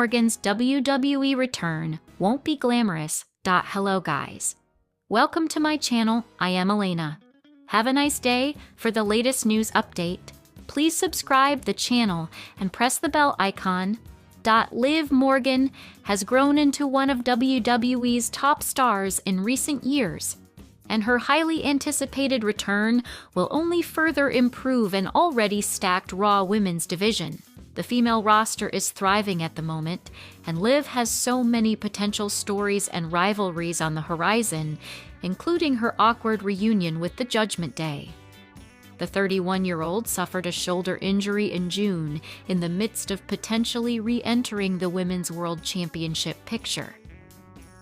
Morgan's WWE return won't be glamorous. Hello guys. Welcome to my channel, I am Elena. Have a nice day. For the latest news update, please subscribe the channel and press the bell icon. Liv Morgan has grown into one of WWE's top stars in recent years, and her highly anticipated return will only further improve an already stacked Raw women's division. The female roster is thriving at the moment, and Liv has so many potential stories and rivalries on the horizon, including her awkward reunion with the Judgment Day. The 31-year-old suffered a shoulder injury in June in the midst of potentially re-entering the Women's World Championship picture.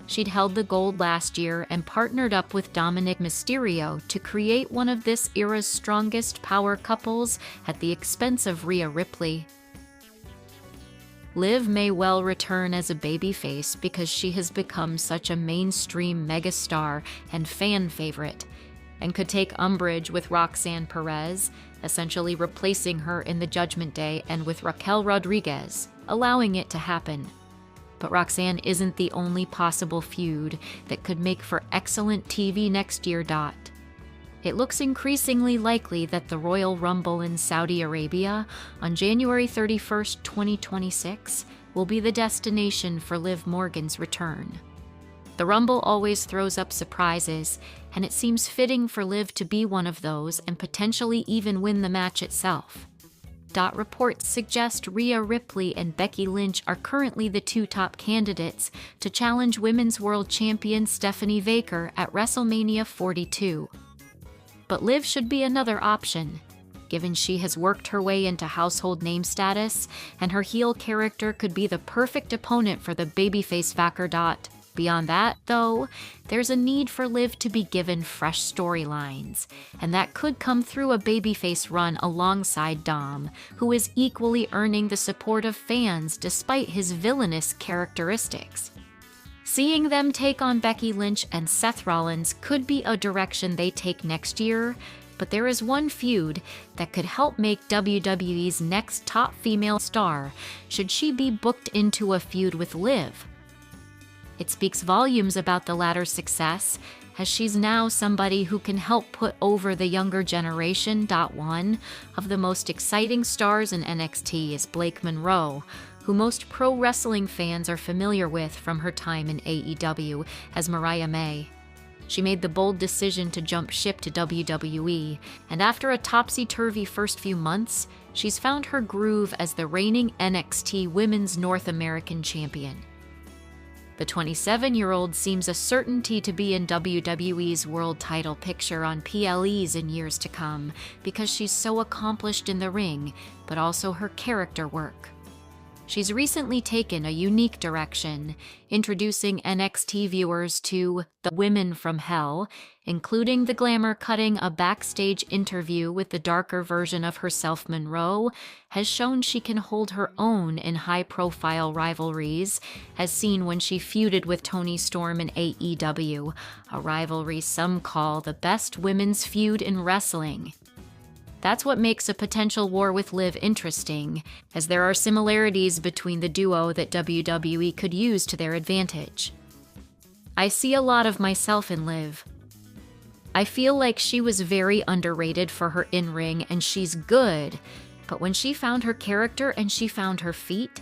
She'd held the gold last year and partnered up with Dominic Mysterio to create one of this era's strongest power couples at the expense of Rhea Ripley. Liv may well return as a babyface because she has become such a mainstream megastar and fan favorite, and could take umbrage with Roxanne Perez, essentially replacing her in the Judgment Day, and with Raquel Rodriguez, allowing it to happen. But Roxanne isn't the only possible feud that could make for excellent TV next year. It looks increasingly likely that the Royal Rumble in Saudi Arabia on January 31st, 2026 will be the destination for Liv Morgan's return. The Rumble always throws up surprises, and it seems fitting for Liv to be one of those and potentially even win the match itself. Reports suggest Rhea Ripley and Becky Lynch are currently the two top candidates to challenge Women's World Champion Stephanie Baker at WrestleMania 42. But Liv should be another option, given she has worked her way into household name status, and her heel character could be the perfect opponent for the babyface Baker. Beyond that, though, there's a need for Liv to be given fresh storylines, and that could come through a babyface run alongside Dom, who is equally earning the support of fans despite his villainous characteristics. Seeing them take on Becky Lynch and Seth Rollins could be a direction they take next year, but there is one feud that could help make WWE's next top female star should she be booked into a feud with Liv. It speaks volumes about the latter's success, as she's now somebody who can help put over the younger generation. One of the most exciting stars in NXT is Blake Monroe, who most pro wrestling fans are familiar with from her time in AEW as Mariah May. She made the bold decision to jump ship to WWE, and after a topsy-turvy first few months, she's found her groove as the reigning NXT Women's North American Champion. The 27-year-old seems a certainty to be in WWE's world title picture on PLEs in years to come because she's so accomplished in the ring, but also her character work. She's recently taken a unique direction, introducing NXT viewers to the Women from Hell, including the glamour cutting a backstage interview with the darker version of herself. Monroe has shown she can hold her own in high-profile rivalries, as seen when she feuded with Toni Storm in AEW, a rivalry some call the best women's feud in wrestling. That's what makes a potential war with Liv interesting, as there are similarities between the duo that WWE could use to their advantage. I see a lot of myself in Liv. I feel like she was very underrated for her in-ring, and she's good, but when she found her character and she found her feet,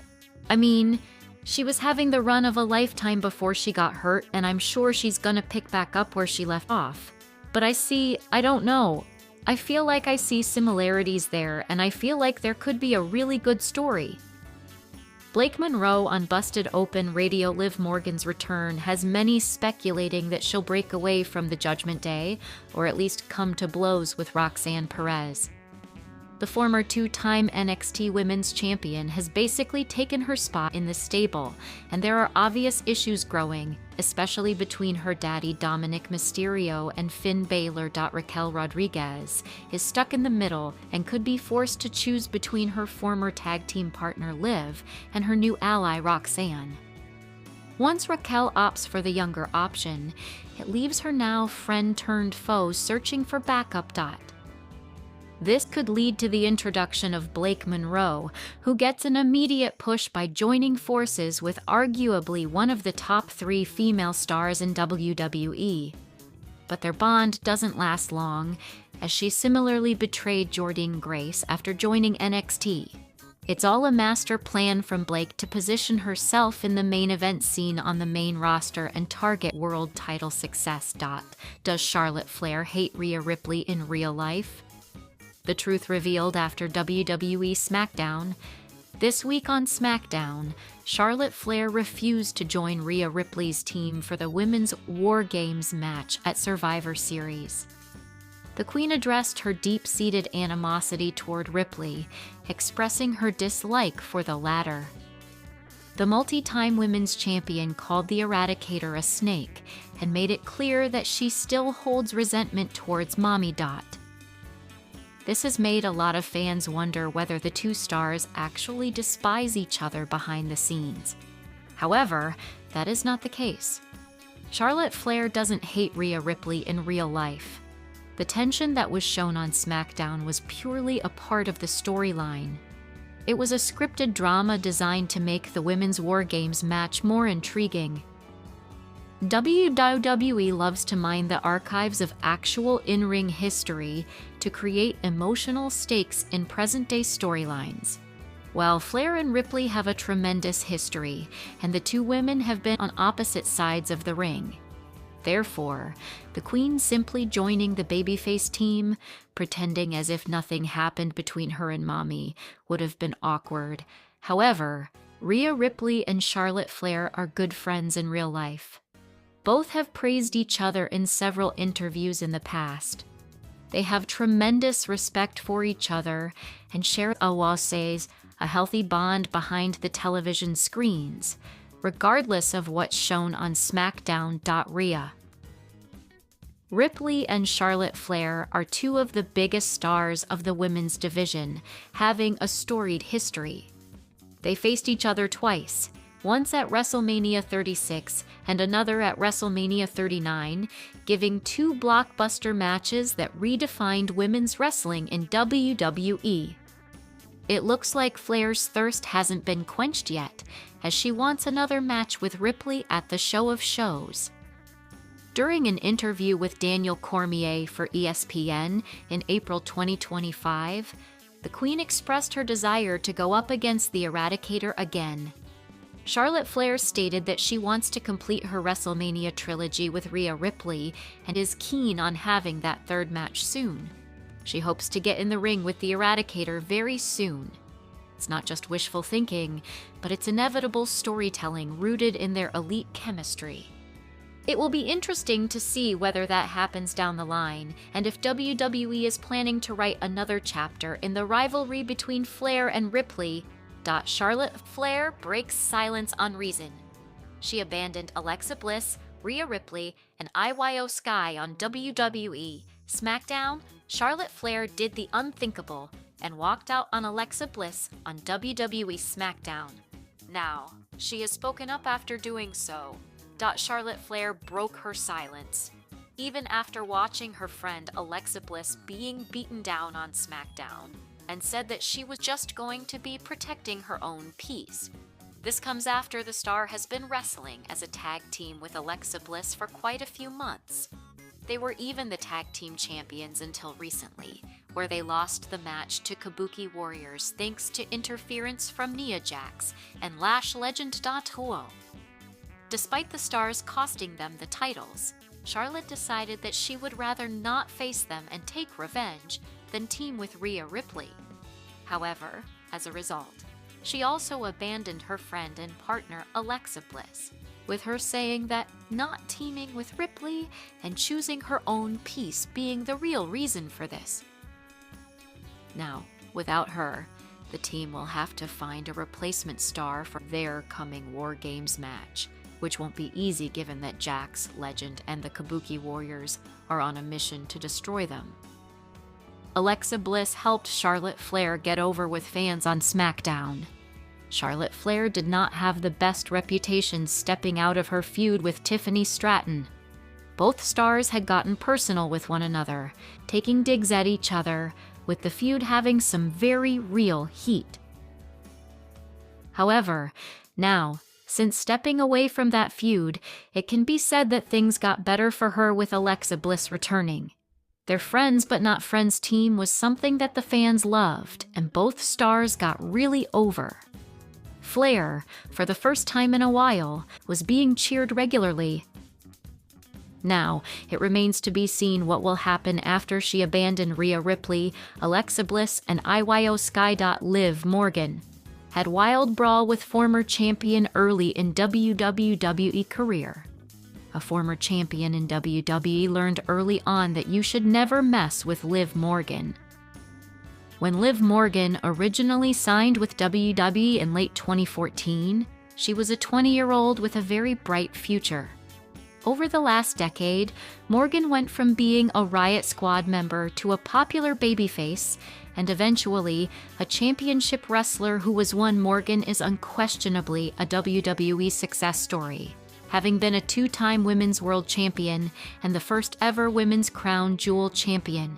she was having the run of a lifetime before she got hurt, and I'm sure she's gonna pick back up where she left off. But I don't know. I feel like I see similarities there, and I feel like there could be a really good story. Blake Monroe on Busted Open Radio. Liv Morgan's return has many speculating that she'll break away from the Judgment Day, or at least come to blows with Roxanne Perez. The former two-time NXT Women's Champion has basically taken her spot in the stable, and there are obvious issues growing, especially between her daddy Dominic Mysterio and Finn Balor. Raquel Rodriguez is stuck in the middle and could be forced to choose between her former tag team partner Liv and her new ally Roxanne. Once Raquel opts for the younger option, it leaves her now friend-turned-foe searching for backup. This could lead to the introduction of Blake Monroe, who gets an immediate push by joining forces with arguably one of the top 3 female stars in WWE. But their bond doesn't last long, as she similarly betrayed Jordynne Grace after joining NXT. It's all a master plan from Blake to position herself in the main event scene on the main roster and target world title success. Does Charlotte Flair hate Rhea Ripley in real life? The truth revealed after WWE SmackDown. This week on SmackDown, Charlotte Flair refused to join Rhea Ripley's team for the Women's War Games match at Survivor Series. The Queen addressed her deep-seated animosity toward Ripley, expressing her dislike for the latter. The multi-time women's champion called the Eradicator a snake and made it clear that she still holds resentment towards Mommy Dot. This has made a lot of fans wonder whether the two stars actually despise each other behind the scenes. However, that is not the case. Charlotte Flair doesn't hate Rhea Ripley in real life. The tension that was shown on SmackDown was purely a part of the storyline. It was a scripted drama designed to make the Women's War Games match more intriguing. WWE loves to mine the archives of actual in-ring history to create emotional stakes in present-day storylines. While Flair and Ripley have a tremendous history, and the two women have been on opposite sides of the ring. Therefore, the Queen simply joining the babyface team, pretending as if nothing happened between her and Mommy, would have been awkward. However, Rhea Ripley and Charlotte Flair are good friends in real life. Both have praised each other in several interviews in the past. They have tremendous respect for each other and share a healthy bond behind the television screens, regardless of what's shown on SmackDown. Rhea Ripley and Charlotte Flair are two of the biggest stars of the women's division, having a storied history. They faced each other twice, once at WrestleMania 36 and another at WrestleMania 39, giving 2 blockbuster matches that redefined women's wrestling in WWE. It looks like Flair's thirst hasn't been quenched yet, as she wants another match with Ripley at the Show of Shows. During an interview with Daniel Cormier for ESPN in April 2025, the Queen expressed her desire to go up against the Eradicator again. Charlotte Flair stated that she wants to complete her WrestleMania trilogy with Rhea Ripley and is keen on having that third match soon. She hopes to get in the ring with the Eradicator very soon. It's not just wishful thinking, but it's inevitable storytelling rooted in their elite chemistry. It will be interesting to see whether that happens down the line, and if WWE is planning to write another chapter in the rivalry between Flair and Ripley. Charlotte Flair breaks silence on reason. She abandoned Alexa Bliss, Rhea Ripley, and Io Sky on WWE. SmackDown, Charlotte Flair did the unthinkable and walked out on Alexa Bliss on WWE SmackDown. Now, she has spoken up after doing so. Charlotte Flair broke her silence, even after watching her friend Alexa Bliss being beaten down on SmackDown, and said that she was just going to be protecting her own peace. This comes after the star has been wrestling as a tag team with Alexa Bliss for quite a few months. They were even the tag team champions until recently, where they lost the match to Kabuki Warriors thanks to interference from Nia Jax and Lash legend. Despite the stars costing them the titles, Charlotte decided that she would rather not face them and take revenge than team with Rhea Ripley. However, as a result, she also abandoned her friend and partner Alexa Bliss, with her saying that not teaming with Ripley and choosing her own peace being the real reason for this. Now, without her, the team will have to find a replacement star for their coming War Games match, which won't be easy given that Jax, Legend, and the Kabuki Warriors are on a mission to destroy them. Alexa Bliss helped Charlotte Flair get over with fans on SmackDown. Charlotte Flair did not have the best reputation stepping out of her feud with Tiffany Stratton. Both stars had gotten personal with one another, taking digs at each other, with the feud having some very real heat. However, now, since stepping away from that feud, it can be said that things got better for her with Alexa Bliss returning. Their friends but not friends team was something that the fans loved, and both stars got really over. Flair, for the first time in a while, was being cheered regularly. Now, it remains to be seen what will happen after she abandoned Rhea Ripley, Alexa Bliss, and IYO Sky. Liv Morgan had wild brawl with former champion early in WWE career. A former champion in WWE learned early on that you should never mess with Liv Morgan. When Liv Morgan originally signed with WWE in late 2014, she was a 20-year-old with a very bright future. Over the last decade, Morgan went from being a Riot Squad member to a popular babyface, and eventually a championship wrestler who was one. Morgan is unquestionably a WWE success story, having been a two-time Women's World Champion and the first ever Women's Crown Jewel Champion.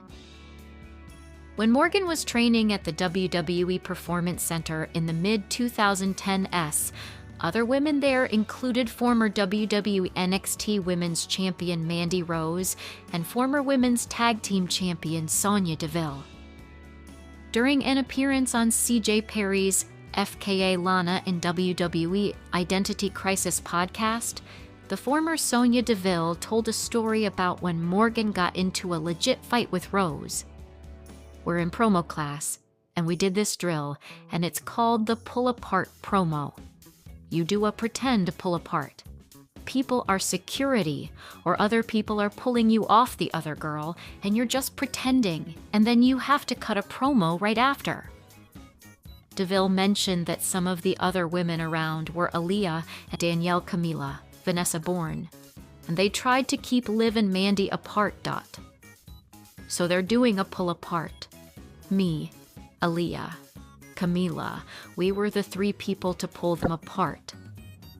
When Morgan was training at the WWE Performance Center in the mid-2010s, other women there included former WWE NXT Women's Champion Mandy Rose and former Women's Tag Team Champion Sonya Deville. During an appearance on CJ Perry's FKA Lana in WWE Identity Crisis podcast, the former Sonya Deville told a story about when Morgan got into a legit fight with Rose. We're in promo class, and we did this drill, and it's called the pull-apart promo. You do a pretend pull apart. People are security, or other people are pulling you off the other girl, and you're just pretending, and then you have to cut a promo right after. Deville mentioned that some of the other women around were Aaliyah and Danielle Camila, Vanessa Bourne, and they tried to keep Liv and Mandy apart. So they're doing a pull apart. Me, Aaliyah, Camila, we were the three people to pull them apart.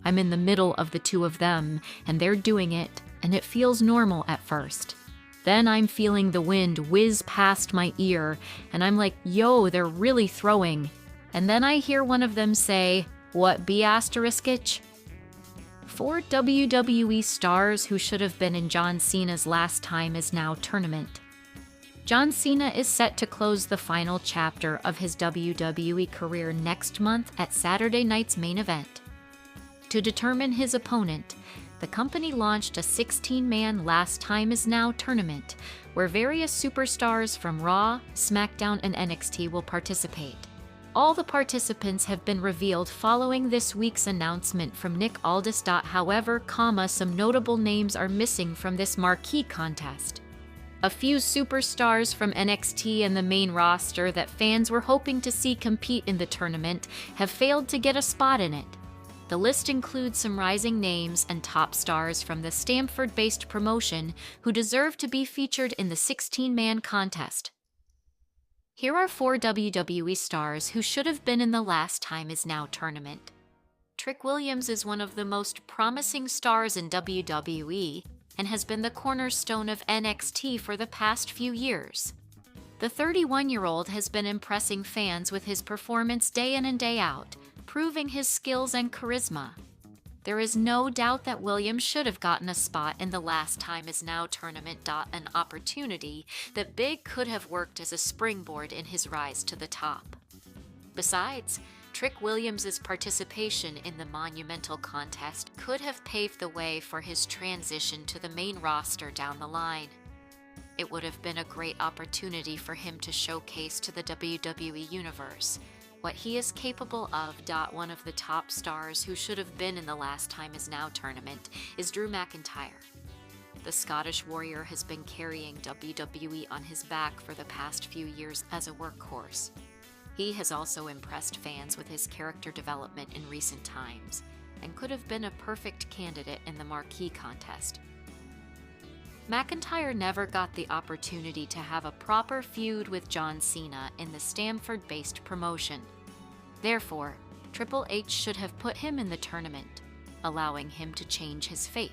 I'm in the middle of the two of them, and they're doing it, and it feels normal at first. Then I'm feeling the wind whiz past my ear, and I'm like, yo, they're really throwing. And then I hear one of them say, what B***? 4 WWE stars who should have been in John Cena's Last Time Is Now tournament. John Cena is set to close the final chapter of his WWE career next month at Saturday night's main event. To determine his opponent, the company launched a 16-man Last Time Is Now tournament where various superstars from Raw, SmackDown, and NXT will participate. All the participants have been revealed following this week's announcement from Nick Aldis. However, some notable names are missing from this marquee contest. A few superstars from NXT and the main roster that fans were hoping to see compete in the tournament have failed to get a spot in it. The list includes some rising names and top stars from the Stamford-based promotion who deserve to be featured in the 16-man contest. Here are 4 WWE stars who should have been in the Last Time Is Now tournament. Trick Williams is one of the most promising stars in WWE and has been the cornerstone of NXT for the past few years. The 31-year-old has been impressing fans with his performance day in and day out, proving his skills and charisma. There is no doubt that Williams should have gotten a spot in the Last Time Is Now tournament. An opportunity that Big could have worked as a springboard in his rise to the top. Besides, Trick Williams' participation in the monumental contest could have paved the way for his transition to the main roster down the line. It would have been a great opportunity for him to showcase to the WWE Universe what he is capable of. One of the top stars who should have been in the Last Time Is Now tournament is Drew McIntyre. The Scottish Warrior has been carrying WWE on his back for the past few years as a workhorse. He has also impressed fans with his character development in recent times, and could have been a perfect candidate in the marquee contest. McIntyre never got the opportunity to have a proper feud with John Cena in the Stamford-based promotion. Therefore, Triple H should have put him in the tournament, allowing him to change his fate.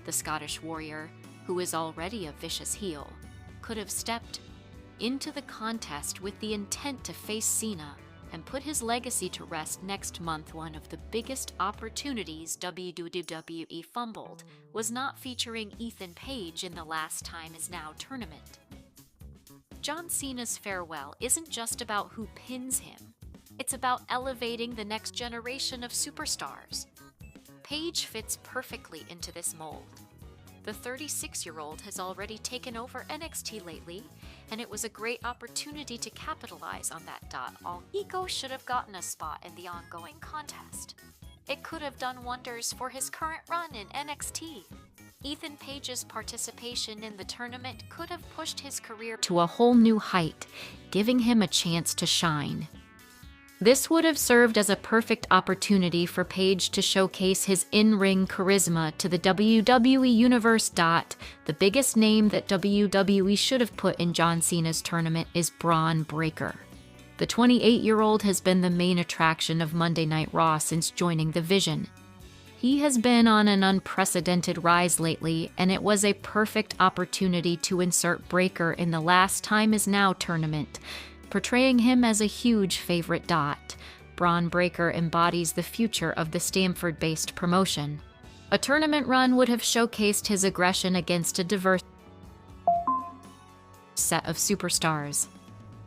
The Scottish Warrior, who is already a vicious heel, could have stepped into the contest with the intent to face Cena and put his legacy to rest next month. One of the biggest opportunities WWE fumbled was not featuring Ethan Page in the Last Time Is Now tournament. John Cena's farewell isn't just about who pins him, it's about elevating the next generation of superstars. Page fits perfectly into this mold. The 36-year-old has already taken over NXT lately, and it was a great opportunity to capitalize on that. All ego should have gotten a spot in the ongoing contest. It could have done wonders for his current run in NXT. Ethan Page's participation in the tournament could have pushed his career to a whole new height, giving him a chance to shine. This would have served as a perfect opportunity for Page to showcase his in-ring charisma to the WWE Universe. The biggest name that WWE should have put in John Cena's tournament is Braun Breaker. The 28-year-old has been the main attraction of Monday Night Raw since joining the Vision. He has been on an unprecedented rise lately, and it was a perfect opportunity to insert Breaker in the Last Time Is Now tournament, portraying him as a huge favorite. Braun Breaker embodies the future of the Stamford-based promotion. A tournament run would have showcased his aggression against a diverse set of superstars.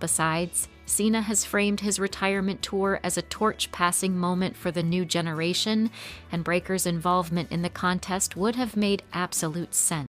Besides, Cena has framed his retirement tour as a torch-passing moment for the new generation, and Breaker's involvement in the contest would have made absolute sense.